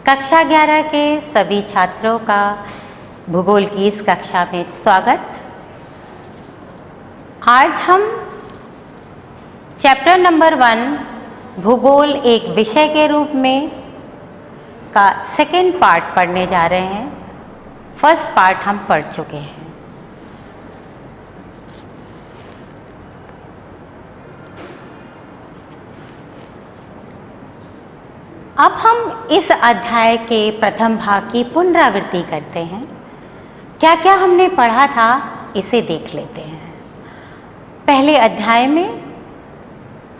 कक्षा 11 के सभी छात्रों का भूगोल की इस कक्षा में स्वागत। आज हम चैप्टर नंबर 1 भूगोल एक विषय के रूप में का सेकेंड पार्ट पढ़ने जा रहे हैं। फर्स्ट पार्ट हम पढ़ चुके हैं। अब हम इस अध्याय के प्रथम भाग की पुनरावृत्ति करते हैं। क्या क्या हमने पढ़ा था इसे देख लेते हैं। पहले अध्याय में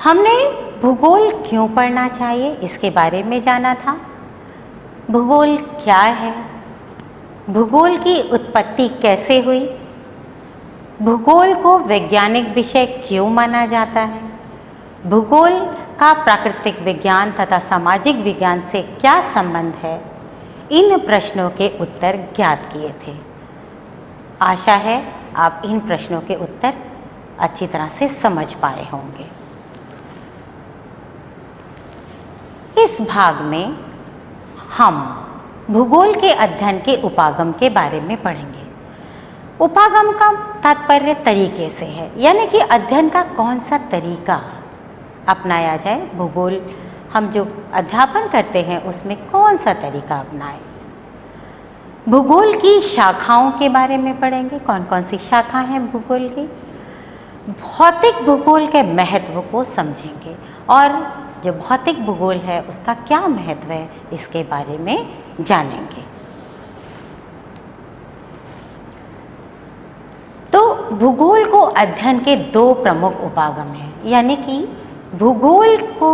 हमने भूगोल क्यों पढ़ना चाहिए इसके बारे में जाना था। भूगोल क्या है, भूगोल की उत्पत्ति कैसे हुई, भूगोल को वैज्ञानिक विषय क्यों माना जाता है, भूगोल का प्राकृतिक विज्ञान तथा सामाजिक विज्ञान से क्या संबंध है, इन प्रश्नों के उत्तर ज्ञात किए थे। आशा है आप इन प्रश्नों के उत्तर अच्छी तरह से समझ पाए होंगे। इस भाग में हम भूगोल के अध्ययन के उपागम के बारे में पढ़ेंगे। उपागम का तात्पर्य तरीके से है, यानी कि अध्ययन का कौन सा तरीका अपनाया जाए। भूगोल हम जो अध्यापन करते हैं उसमें कौन सा तरीका अपनाएं। भूगोल की शाखाओं के बारे में पढ़ेंगे, कौन कौन सी शाखा हैं भूगोल की। भौतिक भूगोल के महत्व को समझेंगे और जो भौतिक भूगोल है उसका क्या महत्व है इसके बारे में जानेंगे। तो भूगोल को अध्ययन के दो प्रमुख उपागम हैं, यानी कि भूगोल को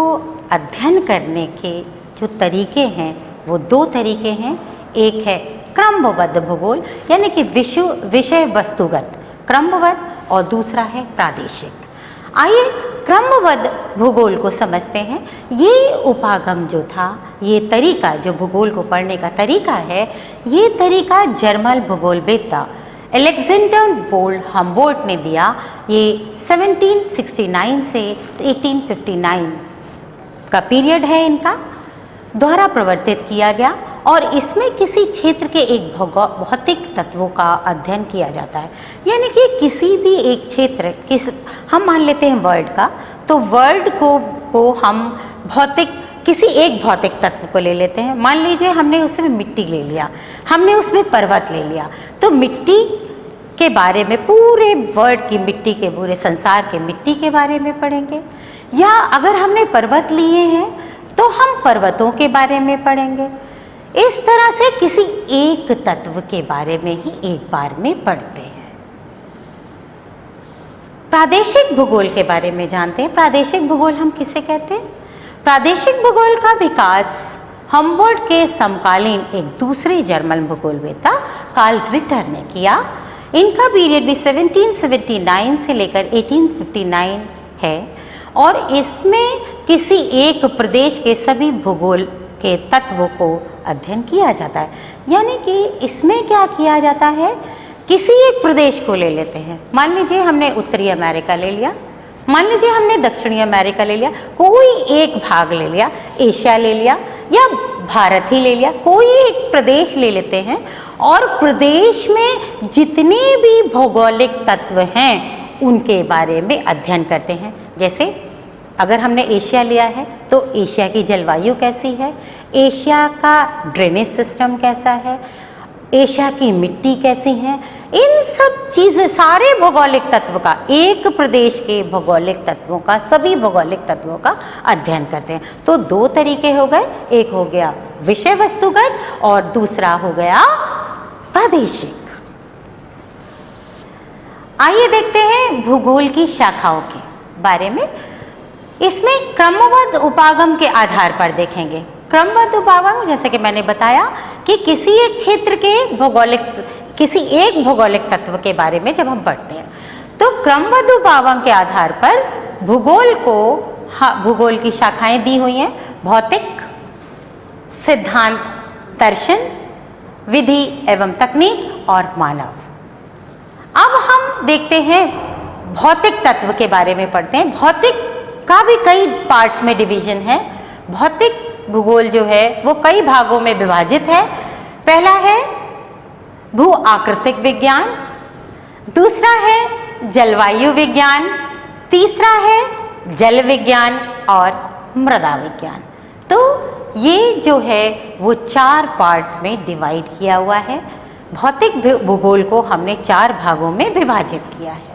अध्ययन करने के जो तरीके हैं वो दो तरीके हैं। एक है क्रमबद्ध भूगोल, यानी कि विषय वस्तुगत क्रमबद्ध, और दूसरा है प्रादेशिक। आइए क्रमबद्ध भूगोल को समझते हैं। ये उपागम जो था, ये तरीका जो भूगोल को पढ़ने का तरीका है, ये तरीका जर्मन भूगोलवेत्ता अलेक्जेंडर वोन हम्बोल्ट ने दिया। ये 1769 से 1859 का पीरियड है इनका, द्वारा प्रवर्तित किया गया। और इसमें किसी क्षेत्र के एक भौतिक तत्वों का अध्ययन किया जाता है, यानी कि किसी भी एक क्षेत्र हम मान लेते हैं वर्ल्ड का, तो वर्ल्ड को हम किसी एक भौतिक तत्व को ले लेते हैं। मान लीजिए हमने उसमें मिट्टी ले लिया, हमने उसमें पर्वत ले लिया, तो मिट्टी के बारे में, पूरे वर्ल्ड की मिट्टी के, पूरे संसार के मिट्टी के बारे में पढ़ेंगे। या अगर हमने पर्वत लिए हैं तो हम पर्वतों के बारे में पढ़ेंगे। इस तरह से किसी एक तत्व के बारे में ही एक बार में पढ़ते हैं। प्रादेशिक भूगोल के बारे में जानते हैं। प्रादेशिक भूगोल हम किसे कहते हैं? प्रादेशिक भूगोल का विकास हम्बोल्ट के समकालीन एक दूसरे जर्मन भूगोलवेत्ता कार्ल रिटर ने किया। इनका पीरियड भी 1779 से लेकर 1859 है और इसमें किसी एक प्रदेश के सभी भूगोल के तत्वों को अध्ययन किया जाता है। यानी कि इसमें क्या किया जाता है, किसी एक प्रदेश को ले लेते हैं। मान लीजिए हमने उत्तरी अमेरिका ले लिया, मान लीजिए हमने दक्षिणी अमेरिका ले लिया, कोई एक भाग ले लिया, एशिया ले लिया या भारत ही ले लिया, कोई एक प्रदेश ले लेते हैं और प्रदेश में जितने भी भौगोलिक तत्व हैं उनके बारे में अध्ययन करते हैं। जैसे अगर हमने एशिया लिया है तो एशिया की जलवायु कैसी है, एशिया का ड्रेनेज सिस्टम कैसा है, एशिया की मिट्टी कैसी है, इन सब चीज़ें, सारे भौगोलिक तत्व का, एक प्रदेश के भौगोलिक तत्वों का, सभी भौगोलिक तत्वों का अध्ययन करते हैं। तो दो तरीके हो गए, एक हो गया विषय वस्तुगत और दूसरा हो गया प्रादेशिक। आइए देखते हैं भूगोल की शाखाओं के बारे में। इसमें क्रमबद्ध उपागम के आधार पर देखेंगे। क्रमबद्ध उपागम, जैसे कि मैंने बताया कि किसी एक क्षेत्र के किसी एक भौगोलिक तत्व के बारे में जब हम पढ़ते हैं तो क्रमबद्ध उपागम के आधार पर भूगोल की शाखाएं दी हुई हैं। भौतिक, सिद्धांत, दर्शन, विधि एवं तकनीक और मानव। अब हम देखते हैं भौतिक तत्व के बारे में पढ़ते हैं। भौतिक का भी कई पार्ट्स में डिवीजन है। भौतिक भूगोल जो है वो कई भागों में विभाजित है। पहला है भू आकृतिक विज्ञान, दूसरा है जलवायु विज्ञान, तीसरा है जल विज्ञान और मृदा विज्ञान। तो ये जो है वो 4 पार्ट्स में डिवाइड किया हुआ है। भौतिक भूगोल को हमने 4 भागों में विभाजित किया है।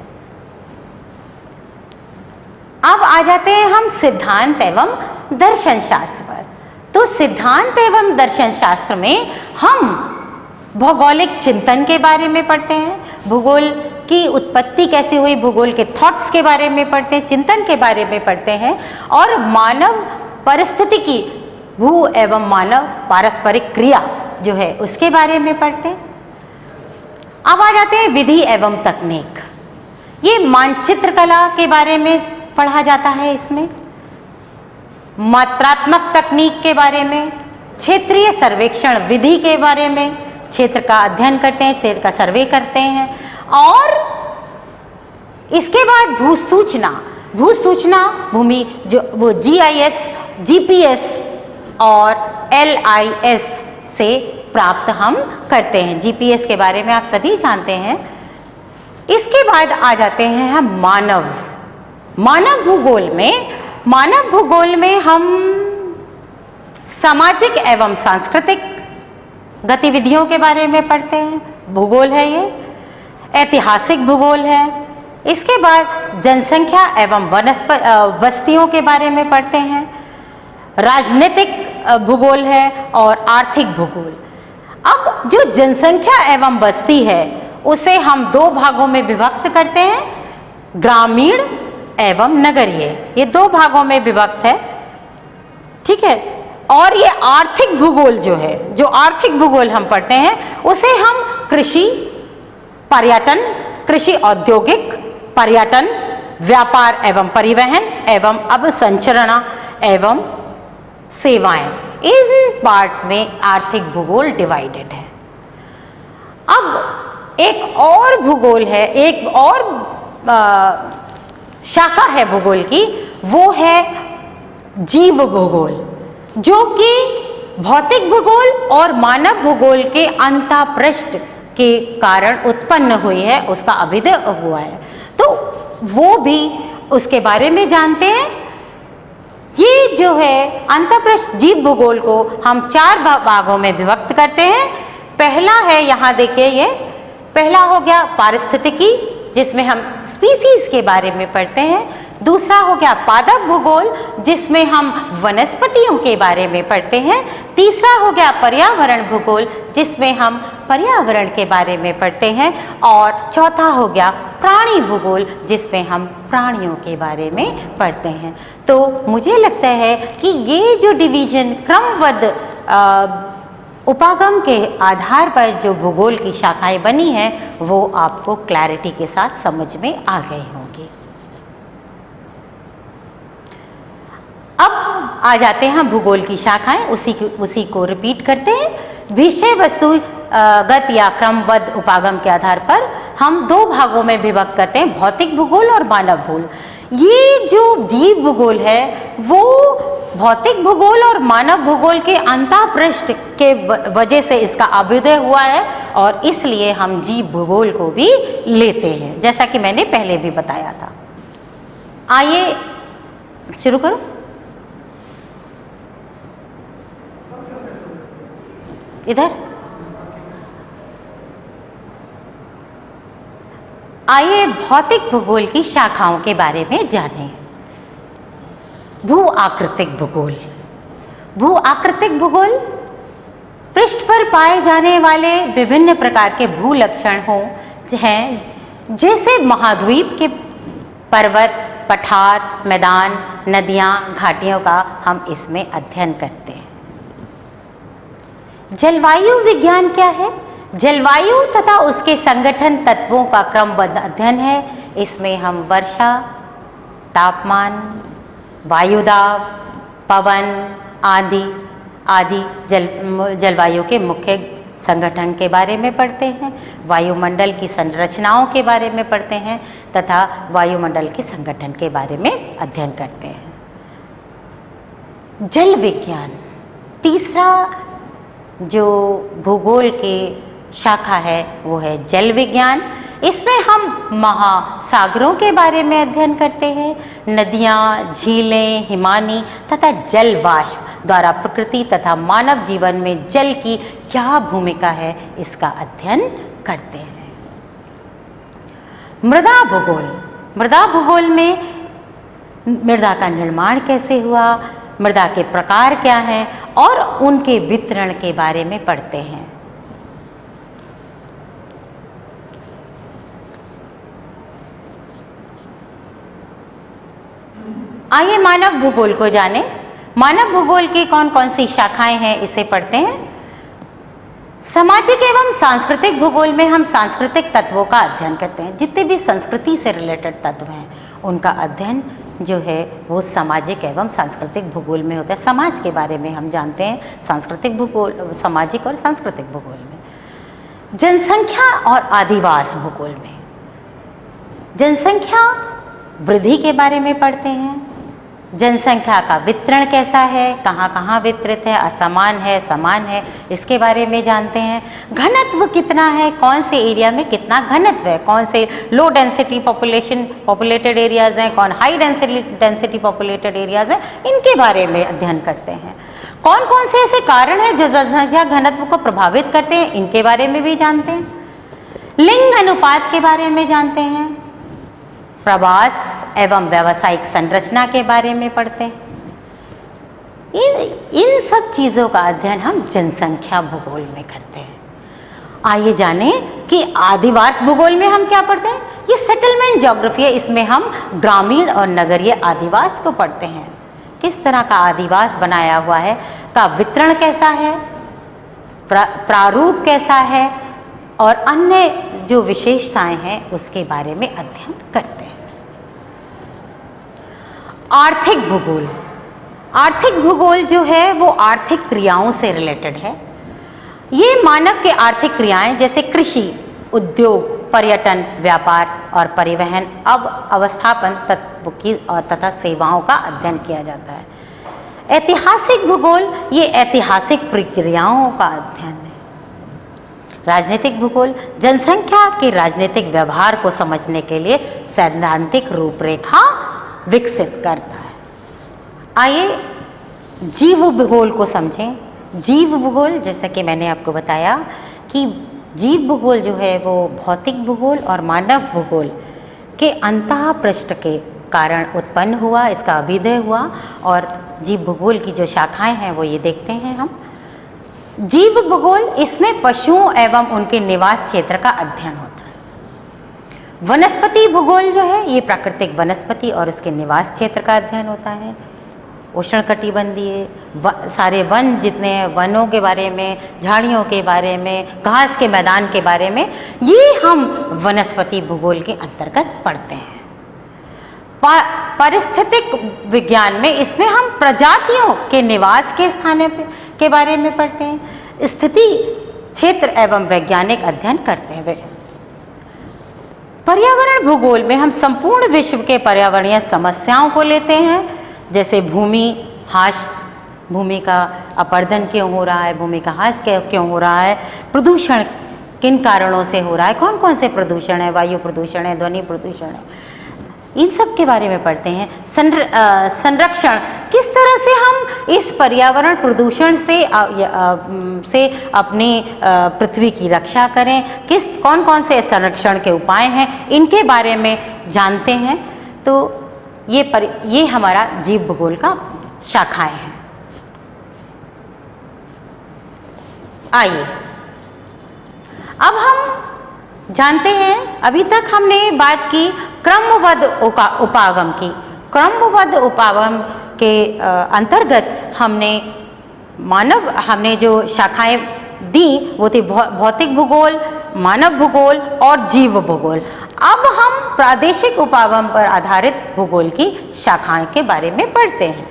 अब आ जाते हैं हम सिद्धांत एवं दर्शन शास्त्र पर। तो सिद्धांत एवं दर्शन शास्त्र में हम भौगोलिक चिंतन के बारे में पढ़ते हैं, भूगोल की उत्पत्ति कैसे हुई, भूगोल के थॉट्स के बारे में पढ़ते हैं, चिंतन के बारे में पढ़ते हैं, और मानव परिस्थितिकी, भू एवं मानव पारस्परिक क्रिया जो है उसके बारे में पढ़ते हैं। अब आ जाते हैं विधि एवं तकनीक। ये मानचित्र कला के बारे में पढ़ा जाता है, इसमें मात्रात्मक तकनीक के बारे में, क्षेत्रीय सर्वेक्षण विधि के बारे में, क्षेत्र का अध्ययन करते हैं, क्षेत्र का सर्वे करते हैं। और इसके बाद भूसूचना भूमि जो वो GIS, GPS और LIS से प्राप्त हम करते हैं। GPS के बारे में आप सभी जानते हैं। इसके बाद आ जाते हैं हम मानव भूगोल में हम सामाजिक एवं सांस्कृतिक गतिविधियों के बारे में पढ़ते हैं, भूगोल है ये। ऐतिहासिक भूगोल है। इसके बाद जनसंख्या एवं बस्तियों के बारे में पढ़ते हैं। राजनीतिक भूगोल है और आर्थिक भूगोल। अब जो जनसंख्या एवं बस्ती है उसे हम 2 भागों में विभक्त करते हैं, ग्रामीण एवं नगरीय। ये 2 भागों में विभक्त है, ठीक है। और ये आर्थिक भूगोल जो आर्थिक भूगोल हम पढ़ते हैं उसे हम कृषि, पर्यटन, कृषि औद्योगिक, पर्यटन, व्यापार एवं परिवहन एवं अवसंरचना एवं सेवाएं, इन पार्ट्स में आर्थिक भूगोल डिवाइडेड है। अब एक और भूगोल है, एक और शाखा है भूगोल की, वो है जीव भूगोल, जो कि भौतिक भूगोल और मानव भूगोल के अंतःपृष्ठ के कारण उत्पन्न हुई है, उसका अभ्युदय हुआ है। तो वो भी उसके बारे में जानते हैं। ये जो है अंतःपृष्ठ जीव भूगोल को हम 4 भागों में विभक्त करते हैं। पहला है, यहाँ देखिए, ये पहला हो गया पारिस्थितिकी, जिसमें हम स्पीसीज के बारे में पढ़ते हैं। दूसरा हो गया पादप भूगोल, जिसमें हम वनस्पतियों के बारे में पढ़ते हैं। तीसरा हो गया पर्यावरण भूगोल, जिसमें हम पर्यावरण के बारे में पढ़ते हैं। और चौथा हो गया प्राणी भूगोल, जिसमें हम प्राणियों के बारे में पढ़ते हैं। तो मुझे लगता है कि ये जो डिवीजन क्रमबद्ध उपागम के आधार पर जो भूगोल की शाखाएं बनी हैं वो आपको क्लैरिटी के साथ समझ में आ गए होंगे। अब आ जाते हैं हम भूगोल की शाखाएं, उसी को रिपीट करते हैं। विषय वस्तुगत या क्रमबद्ध उपागम के आधार पर हम 2 भागों में विभक्त करते हैं, भौतिक भूगोल और मानव भूगोल। ये जो जीव भूगोल है वो भौतिक भूगोल और मानव भूगोल के अंतःपृष्ठ के वजह से इसका अभ्युदय हुआ है, और इसलिए हम जीव भूगोल को भी लेते हैं, जैसा कि मैंने पहले भी बताया था। आइए शुरू करो। इधर आइए भौतिक भूगोल की शाखाओं के बारे में जानें। भू आकृतिक भूगोल। भू आकृतिक भूगोल पृष्ठ पर पाए जाने वाले विभिन्न प्रकार के भू लक्षण हैं, जैसे महाद्वीप के पर्वत, पठार, मैदान, नदियाँ, घाटियों का हम इसमें अध्ययन करते हैं। जलवायु विज्ञान क्या है? जलवायु तथा उसके संगठन तत्वों का क्रमबद्ध अध्ययन है। इसमें हम वर्षा, तापमान, वायुदाब, पवन आदि जलवायु के मुख्य संगठन के बारे में पढ़ते हैं। वायुमंडल की संरचनाओं के बारे में पढ़ते हैं तथा वायुमंडल के संगठन के बारे में अध्ययन करते हैं। जल विज्ञान। तीसरा जो भूगोल की शाखा है वो है जल विज्ञान। इसमें हम महासागरों के बारे में अध्ययन करते हैं। नदियाँ, झीलें, हिमानी तथा जल वाष्प द्वारा प्रकृति तथा मानव जीवन में जल की क्या भूमिका है, इसका अध्ययन करते हैं। मृदा भूगोल। मृदा भूगोल में मृदा का निर्माण कैसे हुआ, मृदा के प्रकार क्या हैं और उनके वितरण के बारे में पढ़ते हैं। आइए मानव भूगोल को जानें। मानव भूगोल की कौन कौन सी शाखाएं हैं, इसे पढ़ते हैं। सामाजिक एवं सांस्कृतिक भूगोल में हम सांस्कृतिक तत्वों का अध्ययन करते हैं। जितने भी संस्कृति से रिलेटेड तत्व हैं उनका अध्ययन जो है वो सामाजिक एवं सांस्कृतिक भूगोल में होता है। समाज के बारे में हम जानते हैं सांस्कृतिक भूगोल, सामाजिक और सांस्कृतिक भूगोल में। जनसंख्या और आदिवास भूगोल में जनसंख्या वृद्धि के बारे में पढ़ते हैं। जनसंख्या का वितरण कैसा है, कहाँ कहाँ वितरित है, असमान है, समान है, इसके बारे में जानते हैं। घनत्व कितना है, कौन से एरिया में कितना घनत्व है, कौन से लो डेंसिटी पॉपुलेटेड एरियाज हैं, कौन हाई डेंसिटी पॉपुलेटेड एरियाज हैं, इनके बारे में अध्ययन करते हैं। कौन कौन से ऐसे कारण हैं जो जनसंख्या घनत्व को प्रभावित करते हैं, इनके बारे में भी जानते हैं। लिंग अनुपात के बारे में जानते हैं। प्रवास एवं व्यावसायिक संरचना के बारे में पढ़ते हैं। इन सब चीज़ों का अध्ययन हम जनसंख्या भूगोल में करते हैं। आइए जानें कि आदिवास भूगोल में हम क्या पढ़ते हैं। ये सेटलमेंट ज्योग्राफी है, इसमें हम ग्रामीण और नगरीय आदिवास को पढ़ते हैं। किस तरह का आदिवास बनाया हुआ है, का वितरण कैसा है, प्रारूप कैसा है और अन्य जो विशेषताएं हैं उसके बारे में अध्ययन करते हैं। आर्थिक भूगोल। आर्थिक भूगोल जो है वो आर्थिक क्रियाओं से रिलेटेड है। ये मानव के आर्थिक क्रियाएं जैसे कृषि, उद्योग, पर्यटन, व्यापार और परिवहन, अब अवस्थापन तत्व की और तथा सेवाओं का अध्ययन किया जाता है। ऐतिहासिक भूगोल, ये ऐतिहासिक प्रक्रियाओं का अध्ययन है। राजनीतिक भूगोल जनसंख्या के राजनीतिक व्यवहार को समझने के लिए सैद्धांतिक रूपरेखा विकसित करता है। आइए जीव भूगोल को समझें। जीव भूगोल, जैसा कि मैंने आपको बताया कि जीव भूगोल जो है वो भौतिक भूगोल और मानव भूगोल के अंतः पृष्ठ के कारण उत्पन्न हुआ, इसका अभ्युदय हुआ। और जीव भूगोल की जो शाखाएं हैं वो ये देखते हैं हम। जीव भूगोल, इसमें पशुओं एवं उनके निवास क्षेत्र का अध्ययन होता है। वनस्पति भूगोल जो है ये प्राकृतिक वनस्पति और उसके निवास क्षेत्र का अध्ययन होता है। उष्णकटिबंधीय सारे वन जितने हैं, वनों के बारे में, झाड़ियों के बारे में, घास के मैदान के बारे में, ये हम वनस्पति भूगोल के अंतर्गत पढ़ते हैं। पारिस्थितिक विज्ञान में इसमें हम प्रजातियों के निवास के स्थानों के बारे में पढ़ते हैं। स्थिति क्षेत्र एवं वैज्ञानिक अध्ययन करते हैं। पर्यावरण भूगोल में हम संपूर्ण विश्व के पर्यावरणीय समस्याओं को लेते हैं, जैसे भूमि ह्रास, भूमि का अपरदन क्यों हो रहा है, भूमि का ह्रास क्यों हो रहा है, प्रदूषण किन कारणों से हो रहा है, कौन कौन से प्रदूषण है, वायु प्रदूषण है, ध्वनि प्रदूषण है, इन सब के बारे में पढ़ते हैं। संरक्षण, किस तरह से हम इस पर्यावरण प्रदूषण से अपनी पृथ्वी की रक्षा करें, कौन कौन से संरक्षण के उपाय हैं, इनके बारे में जानते हैं। तो ये हमारा जीव भूगोल का शाखाएं हैं। आइए अब हम जानते हैं, अभी तक हमने बात की क्रमबद्ध उपागम की। क्रमबद्ध उपागम के अंतर्गत हमने जो शाखाएं दी वो थी भौतिक भूगोल, मानव भूगोल और जीव भूगोल। अब हम प्रादेशिक उपागम पर आधारित भूगोल की शाखाएं के बारे में पढ़ते हैं।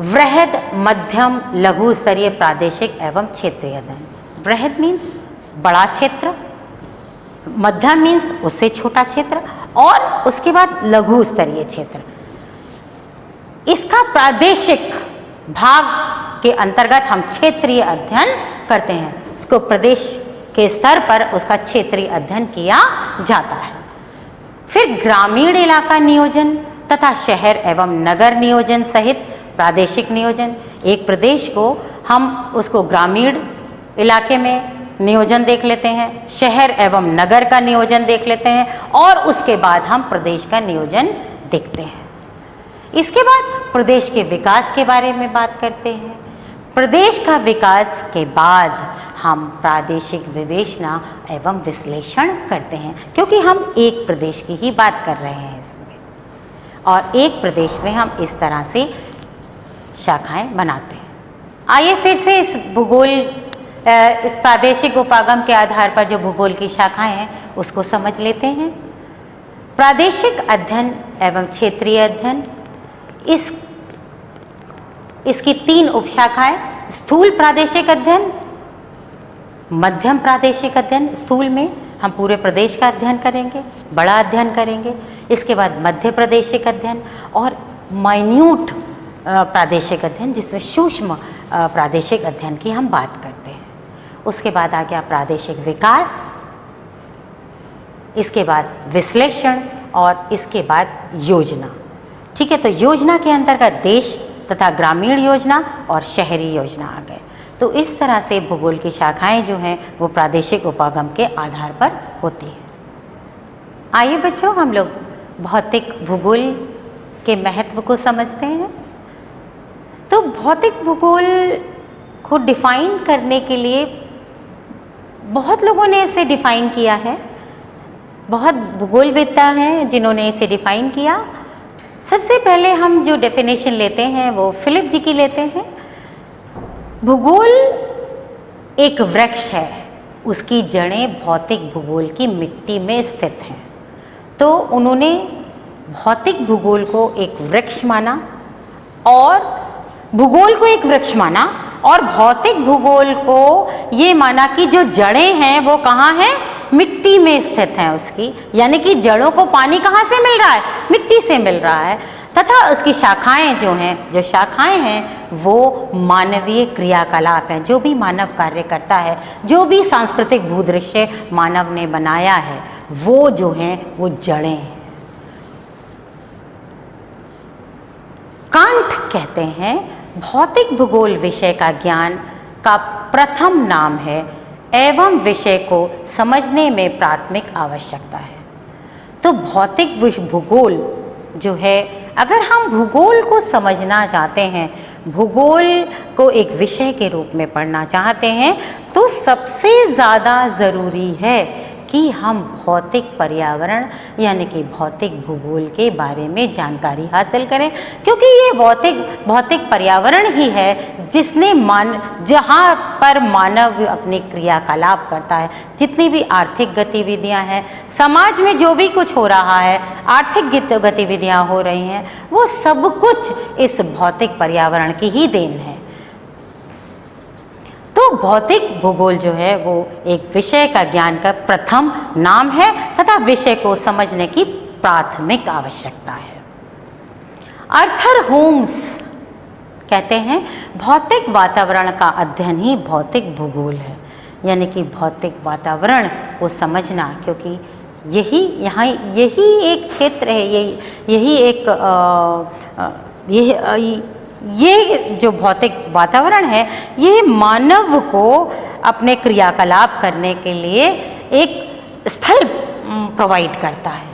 वृहद, मध्यम, लघु स्तरीय प्रादेशिक एवं क्षेत्रीय अध्ययन। वृहद मीन्स बड़ा क्षेत्र, मध्यम मीन्स उससे छोटा क्षेत्र और उसके बाद लघु स्तरीय क्षेत्र। इसका प्रादेशिक भाग के अंतर्गत हम क्षेत्रीय अध्ययन करते हैं। इसको प्रदेश के स्तर पर उसका क्षेत्रीय अध्ययन किया जाता है। फिर ग्रामीण इलाका नियोजन तथा शहर एवं नगर नियोजन सहित प्रादेशिक नियोजन। एक प्रदेश को हम उसको ग्रामीण इलाके में नियोजन देख लेते हैं, शहर एवं नगर का नियोजन देख लेते हैं और उसके बाद हम प्रदेश का नियोजन देखते हैं। इसके बाद प्रदेश के विकास के बारे में बात करते हैं। प्रदेश का विकास के बाद हम प्रादेशिक विवेचना एवं विश्लेषण करते हैं, क्योंकि हम एक प्रदेश की ही बात कर रहे हैं इसमें, और एक प्रदेश में हम इस तरह से शाखाएं बनाते हैं। आइए फिर से इस प्रादेशिक उपागम के आधार पर जो भूगोल की शाखाएं हैं उसको समझ लेते हैं। प्रादेशिक अध्ययन एवं क्षेत्रीय अध्ययन, इसकी 3 उपशाखाएं, स्थूल प्रादेशिक अध्ययन, मध्यम प्रादेशिक अध्ययन। स्थूल में हम पूरे प्रदेश का अध्ययन करेंगे, बड़ा अध्ययन करेंगे। इसके बाद मध्य प्रादेशिक अध्ययन और माइन्यूट प्रादेशिक अध्ययन, जिसमें सूक्ष्म प्रादेशिक अध्ययन की हम बात करते हैं। उसके बाद आ गया प्रादेशिक विकास, इसके बाद विश्लेषण और इसके बाद योजना। ठीक है, तो योजना के अंतर्गत देश तथा ग्रामीण योजना और शहरी योजना आ गए। तो इस तरह से भूगोल की शाखाएं जो हैं वो प्रादेशिक उपागम के आधार पर होती हैं। आइए बच्चों, हम लोग भौतिक भूगोल के महत्व को समझते हैं। तो भौतिक भूगोल को डिफाइन करने के लिए बहुत लोगों ने इसे डिफाइन किया है, बहुत भूगोलवेत्ता हैं जिन्होंने इसे डिफाइन किया। सबसे पहले हम जो डेफिनेशन लेते हैं वो फिलिप जी की लेते हैं। भूगोल एक वृक्ष है, उसकी जड़ें भौतिक भूगोल की मिट्टी में स्थित हैं। तो उन्होंने भौतिक भूगोल को एक वृक्ष माना और भूगोल को एक वृक्ष माना और भौतिक भूगोल को ये माना कि जो जड़ें हैं वो कहाँ हैं, मिट्टी में स्थित हैं उसकी, यानी कि जड़ों को पानी कहाँ से मिल रहा है, मिट्टी से मिल रहा है। तथा उसकी शाखाएं जो शाखाएं हैं वो मानवीय क्रियाकलाप हैं। जो भी मानव कार्य करता है, जो भी सांस्कृतिक भूदृश्य मानव ने बनाया है, वो जो हैं वो जड़ें हैं। कांट कहते हैं भौतिक भूगोल विषय का ज्ञान का प्रथम नाम है एवं विषय को समझने में प्राथमिक आवश्यकता है। तो भौतिक भूगोल जो है, अगर हम भूगोल को समझना चाहते हैं, भूगोल को एक विषय के रूप में पढ़ना चाहते हैं, तो सबसे ज़्यादा ज़रूरी है कि हम भौतिक पर्यावरण यानी कि भौतिक भूगोल के बारे में जानकारी हासिल करें, क्योंकि ये भौतिक पर्यावरण ही है जिसने जहाँ पर मानव अपनी क्रियाकलाप करता है। जितनी भी आर्थिक गतिविधियाँ हैं, समाज में जो भी कुछ हो रहा है, आर्थिक गतिविधियाँ हो रही हैं, वो सब कुछ इस भौतिक पर्यावरण की ही देन है। तो भौतिक भूगोल जो है वो एक विषय का ज्ञान का प्रथम नाम है तथा विषय को समझने की प्राथमिक आवश्यकता है। आर्थर होम्स कहते हैं भौतिक वातावरण का अध्ययन ही भौतिक भूगोल है, यानी कि भौतिक वातावरण को समझना, क्योंकि यही एक क्षेत्र है, यही एक ये जो भौतिक वातावरण है ये मानव को अपने क्रियाकलाप करने के लिए एक स्थल प्रोवाइड करता है।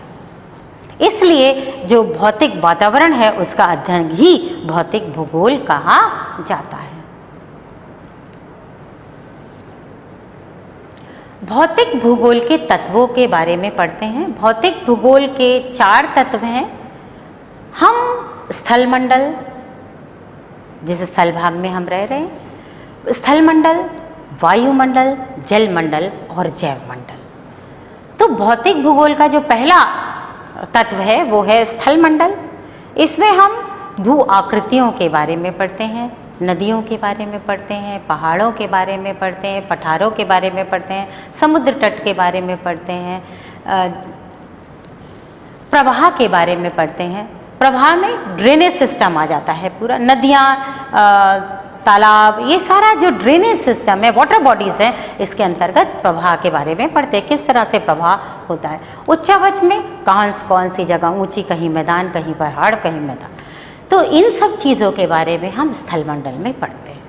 इसलिए जो भौतिक वातावरण है उसका अध्ययन ही भौतिक भूगोल कहा जाता है। भौतिक भूगोल के तत्वों के बारे में पढ़ते हैं। भौतिक भूगोल के 4 तत्व हैं। हम स्थलमंडल, जिस स्थल भाग में हम रह रहे हैं, स्थलमंडल, वायुमंडल, जलमंडल और जैवमंडल। तो भौतिक भूगोल का जो पहला तत्व है वो है स्थलमंडल। इसमें हम भू आकृतियों के बारे में पढ़ते हैं, नदियों के बारे में पढ़ते हैं, पहाड़ों के बारे में पढ़ते हैं, पठारों के बारे में पढ़ते हैं, समुद्र तट के बारे में पढ़ते हैं, प्रवाह के बारे में पढ़ते हैं। प्रवाह में ड्रेनेज सिस्टम आ जाता है, पूरा नदियाँ तालाब, ये सारा जो ड्रेनेज सिस्टम है, वाटर बॉडीज़ हैं, इसके अंतर्गत प्रवाह के बारे में पढ़ते हैं, किस तरह से प्रवाह होता है। उच्चावच में कौन सी जगह ऊंची, कहीं मैदान, कहीं पहाड़, कहीं मैदान। तो इन सब चीज़ों के बारे में हम स्थलमंडल में पढ़ते हैं।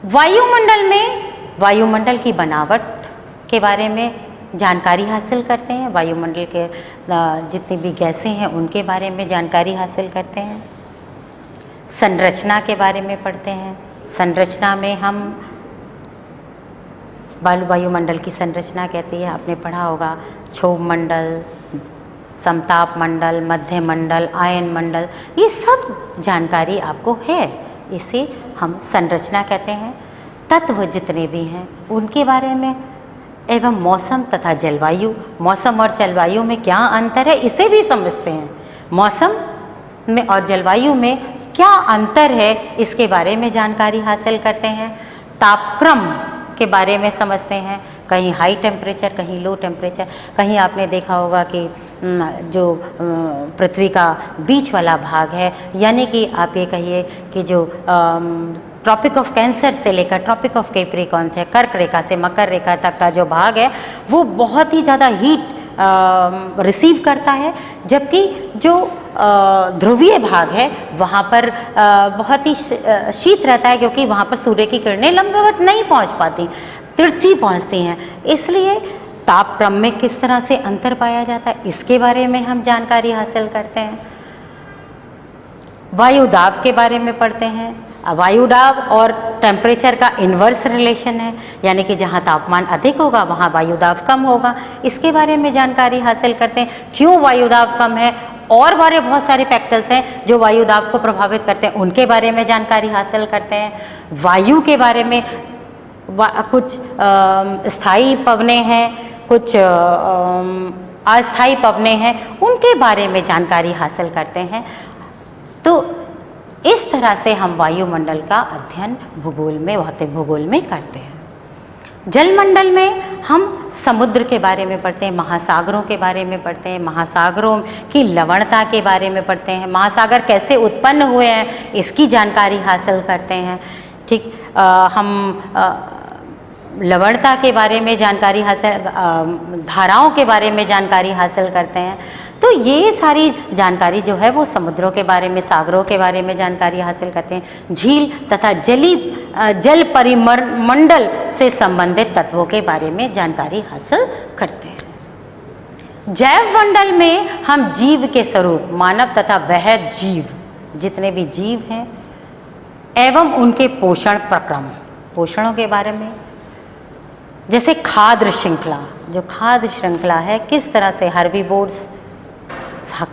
वायुमंडल में वायुमंडल की बनावट के बारे में जानकारी हासिल करते हैं, वायुमंडल के जितनी भी गैसें हैं उनके बारे में जानकारी हासिल करते हैं। संरचना के बारे में पढ़ते हैं। संरचना में हम वायुमंडल की संरचना कहती है, आपने पढ़ा होगा, क्षोभ मंडल, समताप मंडल, मध्य मंडल, आयन मंडल, ये सब जानकारी आपको है, इसे हम संरचना कहते हैं। तत्व जितने भी हैं उनके बारे में, एवं मौसम तथा जलवायु, मौसम और जलवायु में क्या अंतर है इसे भी समझते हैं। मौसम में और जलवायु में क्या अंतर है इसके बारे में जानकारी हासिल करते हैं। तापक्रम के बारे में समझते हैं, कहीं हाई टेम्परेचर, कहीं लो टेम्परेचर। कहीं आपने देखा होगा कि जो पृथ्वी का बीच वाला भाग है, यानी कि आप ये कहिए कि जो ट्रॉपिक ऑफ कैंसर से लेकर ट्रॉपिक ऑफ कैप्रिकॉर्न थे, कर्क रेखा से मकर रेखा तक का जो भाग है वो बहुत ही ज़्यादा हीट रिसीव करता है, जबकि जो ध्रुवीय भाग है वहाँ पर बहुत ही शीत रहता है, क्योंकि वहाँ पर सूर्य की किरणें लंबवत नहीं पहुँच पाती, तिरछी पहुँचती हैं। इसलिए तापक्रम में किस तरह से अंतर पाया जाता है इसके बारे में हम जानकारी हासिल करते हैं। वायुदाब के बारे में पढ़ते हैं। वायुदाब और टेम्परेचर का इन्वर्स रिलेशन है, यानी कि जहाँ तापमान अधिक होगा वहाँ वायुदाब कम होगा, इसके बारे में जानकारी हासिल करते हैं। क्यों वायुदाब कम है और बहुत सारे फैक्टर्स हैं जो वायुदाब को प्रभावित करते हैं, उनके बारे में जानकारी हासिल करते हैं। वायु के बारे में कुछ स्थायी पवनें हैं, कुछ अस्थायी पवनें हैं, उनके बारे में जानकारी हासिल करते हैं। तो इस तरह से हम वायुमंडल का अध्ययन भूगोल में, भौतिक भूगोल में करते हैं। जलमंडल में हम समुद्र के बारे में पढ़ते हैं, महासागरों के बारे में पढ़ते हैं, महासागरों की लवणता के बारे में पढ़ते हैं, महासागर कैसे उत्पन्न हुए हैं इसकी जानकारी हासिल करते हैं। ठीक, हम लवणता के बारे में जानकारी हासिल, धाराओं के बारे में जानकारी हासिल करते हैं। तो ये सारी जानकारी जो है वो समुद्रों के बारे में, सागरों के बारे में जानकारी हासिल करते हैं। झील तथा जल परिमंडल से संबंधित तत्वों के बारे में जानकारी हासिल करते हैं। जैव मंडल में हम जीव के स्वरूप, मानव तथा वह जीव, जितने भी जीव हैं एवं उनके पोषण प्रक्रम, पोषणों के बारे में, जैसे खाद्य श्रृंखला, जो खाद्य श्रृंखला है किस तरह से हर्बीवोर्स,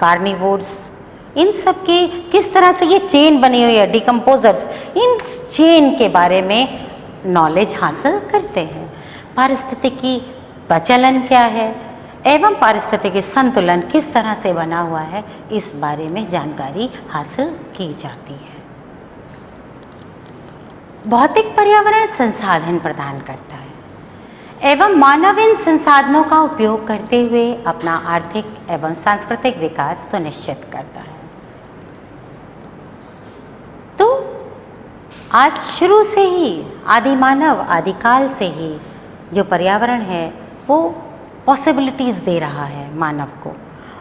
कार्निवोर्स, इन सब की किस तरह से ये चेन बनी हुई है, डिकम्पोजर्स, इन चेन के बारे में नॉलेज हासिल करते हैं। पारिस्थितिकी प्रचलन क्या है एवं पारिस्थितिकी संतुलन किस तरह से बना हुआ है, इस बारे में जानकारी हासिल की जाती है। भौतिक पर्यावरण संसाधन प्रदान करता है एवं मानव इन संसाधनों का उपयोग करते हुए अपना आर्थिक एवं सांस्कृतिक विकास सुनिश्चित करता है। तो आज शुरू से ही, आदि मानव, आदिकाल से ही जो पर्यावरण है वो पॉसिबिलिटीज़ दे रहा है मानव को,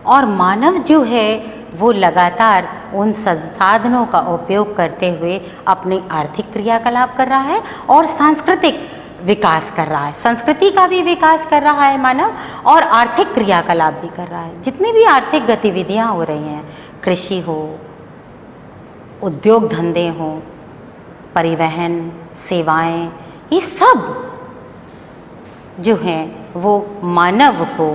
और मानव जो है वो लगातार उन संसाधनों का उपयोग करते हुए अपनी आर्थिक क्रियाकलाप कर रहा है और सांस्कृतिक विकास कर रहा है। संस्कृति का भी विकास कर रहा है मानव, और आर्थिक क्रियाकलाप भी कर रहा है। जितनी भी आर्थिक गतिविधियां हो रही हैं, कृषि हो, उद्योग धंधे हो, परिवहन, सेवाएं, ये सब जो हैं वो मानव को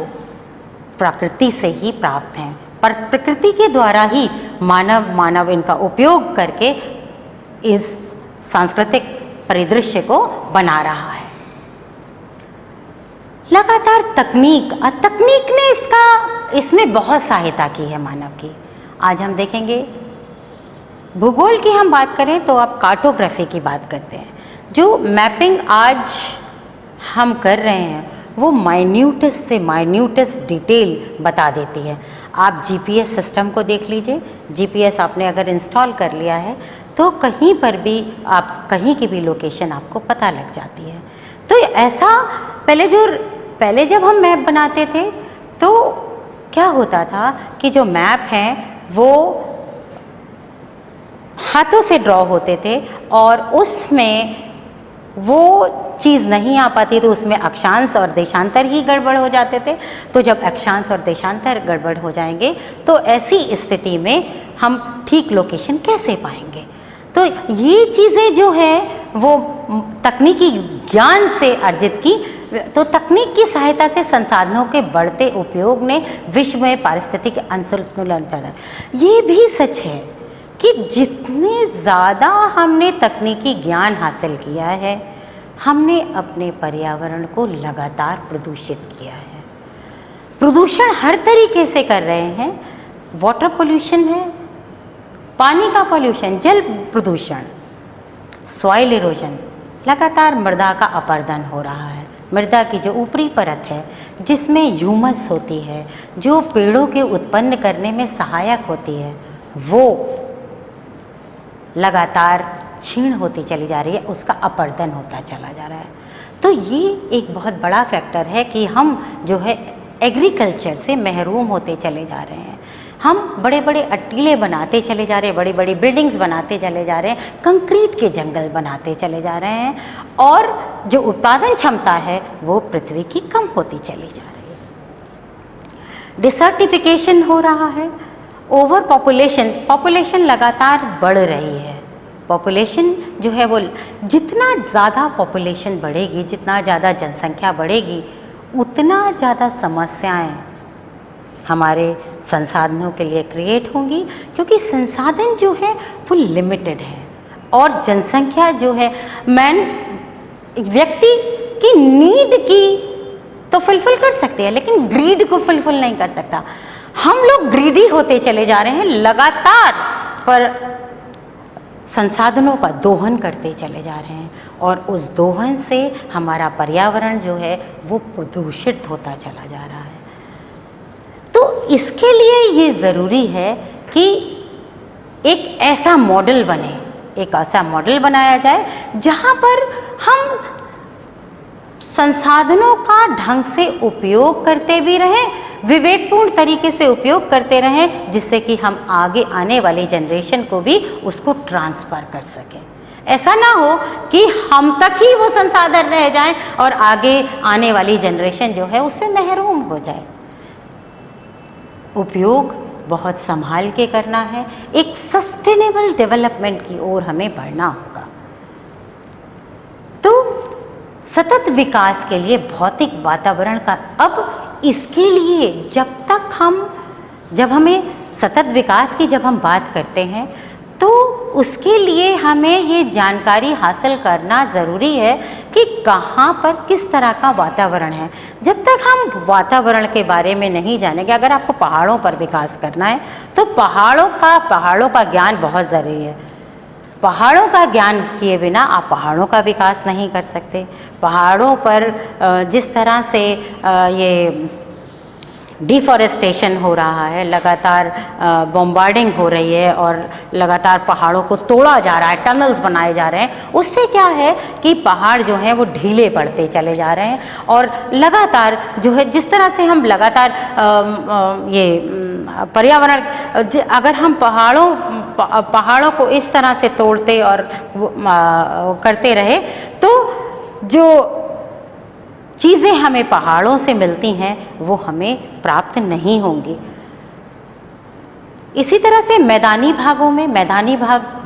प्रकृति से ही प्राप्त हैं, पर प्रकृति के द्वारा ही मानव इनका उपयोग करके इस सांस्कृतिक परिदृश्य को बना रहा है। लगातार तकनीक ने इसमें बहुत सहायता की है मानव की। आज हम देखेंगे, भूगोल की हम बात करें तो आप कार्टोग्राफी की बात करते हैं। जो मैपिंग आज हम कर रहे हैं वो माइन्यूटेस्ट से माइन्यूटेस्ट डिटेल बता देती है। आप जीपीएस सिस्टम को देख लीजिए, जीपीएस आपने अगर इंस्टॉल कर लिया है तो कहीं पर भी आप कहीं की भी लोकेशन आपको पता लग जाती है। तो ऐसा पहले जब हम मैप बनाते थे तो क्या होता था कि जो मैप हैं वो हाथों से ड्रॉ होते थे और उसमें वो चीज़ नहीं आ पाती तो उसमें अक्षांश और देशांतर ही गड़बड़ हो जाते थे। तो जब अक्षांश और देशांतर गड़बड़ हो जाएंगे तो ऐसी स्थिति में हम ठीक लोकेशन कैसे पाएंगे। तो ये चीज़ें जो है वो तकनीकी ज्ञान से अर्जित की। तो तकनीक की सहायता से संसाधनों के बढ़ते उपयोग ने विश्व में पारिस्थितिक असंतुलन पैदा। ये भी सच है कि जितने ज़्यादा हमने तकनीकी ज्ञान हासिल किया है, हमने अपने पर्यावरण को लगातार प्रदूषित किया है। प्रदूषण हर तरीके से कर रहे हैं। वाटर पोल्यूशन है, पानी का पोल्यूशन, जल प्रदूषण, सॉइल इरोजन, लगातार मृदा का अपरदन हो रहा है। मृदा की जो ऊपरी परत है जिसमें ह्यूमस होती है, जो पेड़ों के उत्पन्न करने में सहायक होती है, वो लगातार क्षीण होती चली जा रही है, उसका अपरदन होता चला जा रहा है। तो ये एक बहुत बड़ा फैक्टर है कि हम जो है एग्रीकल्चर से महरूम होते चले जा रहे हैं। हम बड़े बड़े अटीले बनाते चले जा रहे हैं, बड़ी बड़ी बिल्डिंग्स बनाते चले जा रहे हैं, कंक्रीट के जंगल बनाते चले जा रहे हैं और जो उत्पादन क्षमता है वो पृथ्वी की कम होती चली जा रही है। डिसर्टिफिकेशन हो रहा है, ओवर पॉपुलेशन लगातार बढ़ रही है। पॉपुलेशन जो है वो जितना ज़्यादा पॉपुलेशन बढ़ेगी, जितना ज़्यादा जनसंख्या बढ़ेगी, उतना ज़्यादा समस्याएं हमारे संसाधनों के लिए क्रिएट होंगी, क्योंकि संसाधन जो है वो लिमिटेड है और जनसंख्या जो है व्यक्ति की नीड की तो फुलफिल कर सकती है लेकिन ग्रीड को फुलफिल नहीं कर सकता। हम लोग ग्रीडी होते चले जा रहे हैं लगातार, पर संसाधनों का दोहन करते चले जा रहे हैं और उस दोहन से हमारा पर्यावरण जो है वो प्रदूषित होता चला जा रहा है। तो इसके लिए ये ज़रूरी है कि एक ऐसा मॉडल बने, एक ऐसा मॉडल बनाया जाए जहाँ पर हम संसाधनों का ढंग से उपयोग करते भी रहें, विवेकपूर्ण तरीके से उपयोग करते रहें, जिससे कि हम आगे आने वाली जनरेशन को भी उसको ट्रांसफ़र कर सकें। ऐसा ना हो कि हम तक ही वो संसाधन रह जाएं और आगे आने वाली जनरेशन जो है उससे महरूम हो जाए। उपयोग बहुत संभाल के करना है, एक सस्टेनेबल डेवलपमेंट की ओर हमें बढ़ना होगा। तो सतत विकास के लिए भौतिक वातावरण का, अब इसके लिए जब हमें सतत विकास की जब हम बात करते हैं तो उसके लिए हमें ये जानकारी हासिल करना ज़रूरी है कि कहाँ पर किस तरह का वातावरण है। जब तक हम वातावरण के बारे में नहीं जानेंगे, अगर आपको पहाड़ों पर विकास करना है तो पहाड़ों का ज्ञान बहुत ज़रूरी है। पहाड़ों का ज्ञान किए बिना आप पहाड़ों का विकास नहीं कर सकते। पहाड़ों पर जिस तरह से ये डिफॉरेस्टेशन हो रहा है, लगातार बॉम्बार्डिंग हो रही है और लगातार पहाड़ों को तोड़ा जा रहा है, टनल्स बनाए जा रहे हैं, उससे क्या है कि पहाड़ जो हैं वो ढीले पड़ते चले जा रहे हैं। और लगातार जो है जिस तरह से हम लगातार ये पर्यावरण, अगर हम पहाड़ों को इस तरह से तोड़ते और करते रहे तो जो चीज़ें हमें पहाड़ों से मिलती हैं वो हमें प्राप्त नहीं होंगी। इसी तरह से मैदानी भाग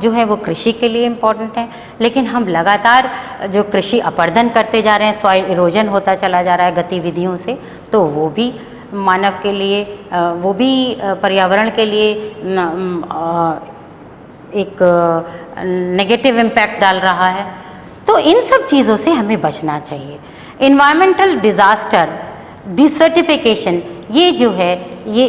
जो है वो कृषि के लिए इम्पॉर्टेंट है, लेकिन हम लगातार जो कृषि अपरदन करते जा रहे हैं, सॉइल इरोजन होता चला जा रहा है गतिविधियों से, तो वो भी मानव के लिए, वो भी पर्यावरण के लिए एक नेगेटिव इम्पैक्ट डाल रहा है। तो इन सब चीज़ों से हमें बचना चाहिए। इन्वायरमेंटल डिज़ास्टर, डिसर्टिफिकेशन, ये जो है ये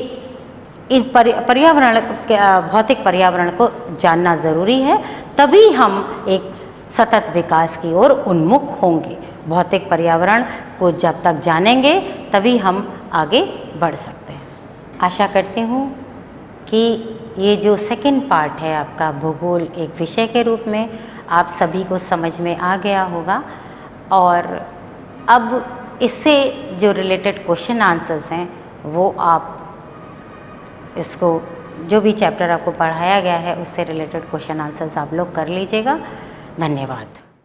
इन भौतिक पर्यावरण को जानना ज़रूरी है, तभी हम एक सतत विकास की ओर उन्मुख होंगे। भौतिक पर्यावरण को जब तक जानेंगे तभी हम आगे बढ़ सकते हैं। आशा करती हूँ कि ये जो सेकंड पार्ट है आपका भूगोल एक विषय के रूप में आप सभी को समझ में आ गया होगा। और अब इससे जो रिलेटेड क्वेश्चन आंसर्स हैं वो आप इसको जो भी चैप्टर आपको पढ़ाया गया है उससे रिलेटेड क्वेश्चन आंसर्स आप लोग कर लीजिएगा। धन्यवाद।